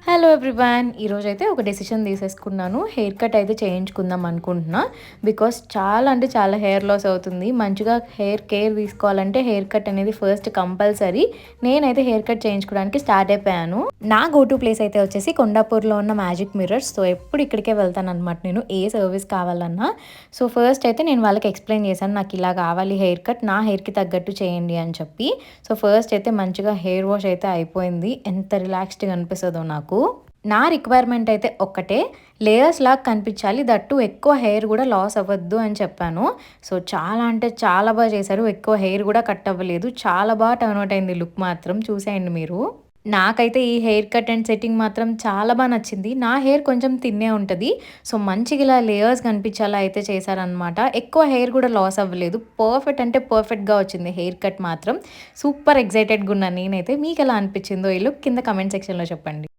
Hello everyone. ఈరోజైతే ఒక decision తీసేసుకున్నాను. హెయిర్ కట్ అయితే చేయించుకుందాం అనుకుంటున్నా. బికాస్ చాలా అంటే చాలా హెయిర్ లాస్ అవుతుంది. మంచిగా హెయిర్ కేర్ తీసుకోవాలంటే హెయిర్ కట్ అనేది ఫస్ట్ కంపల్సరీ. నేనైతే హెయిర్ కట్ చేయించుకోవడానికి స్టార్ట్ అయిపోయాను. నా గో టు ప్లేస్ అయితే వచ్చేసి కొండాపూర్లో ఉన్న మ్యాజిక్ మిర్రర్స్. సో ఎప్పుడు ఇక్కడికే వెళ్తాను అనమాట నేను, ఏ సర్వీస్ కావాలన్నా. సో ఫస్ట్ అయితే నేను వాళ్ళకి ఎక్స్ప్లెయిన్ చేశాను, నాకు ఇలా కావాలి హెయిర్ కట్, నా హెయిర్కి తగ్గట్టు చేయండి అని చెప్పి. సో ఫస్ట్ అయితే మంచిగా హెయిర్ వాష్ అయితే అయిపోయింది. ఎంత రిలాక్స్డ్గా అనిపిస్తుందో నాకు. నా రిక్వైర్మెంట్ అయితే ఒక్కటే, లేయర్స్ లాగా కనిపించాలి, దట్టు ఎక్కువ హెయిర్ కూడా లాస్ అవ్వద్దు అని చెప్పాను. సో చాలా అంటే చాలా బాగా చేశారు. ఎక్కువ హెయిర్ కూడా కట్ అవ్వలేదు. చాలా బాగా టర్న్ అవుట్ అయింది లుక్ మాత్రం. చూసేయండి మీరు. నాకైతే ఈ హెయిర్ కట్ అండ్ సెట్టింగ్ మాత్రం చాలా బాగా నచ్చింది. నా హెయిర్ కొంచెం తిన్నే ఉంటుంది. సో మంచిగా ఇలా లేయర్స్ కనిపించేలా అయితే చేశారనమాట. ఎక్కువ హెయిర్ కూడా లాస్ అవ్వలేదు. పర్ఫెక్ట్ అంటే పర్ఫెక్ట్గా వచ్చింది హెయిర్ కట్ మాత్రం. సూపర్ ఎక్సైటెడ్గా ఉన్నాను నేనైతే. మీకు ఎలా అనిపించిందో ఈ లుక్ కింద కమెంట్ సెక్షన్లో చెప్పండి.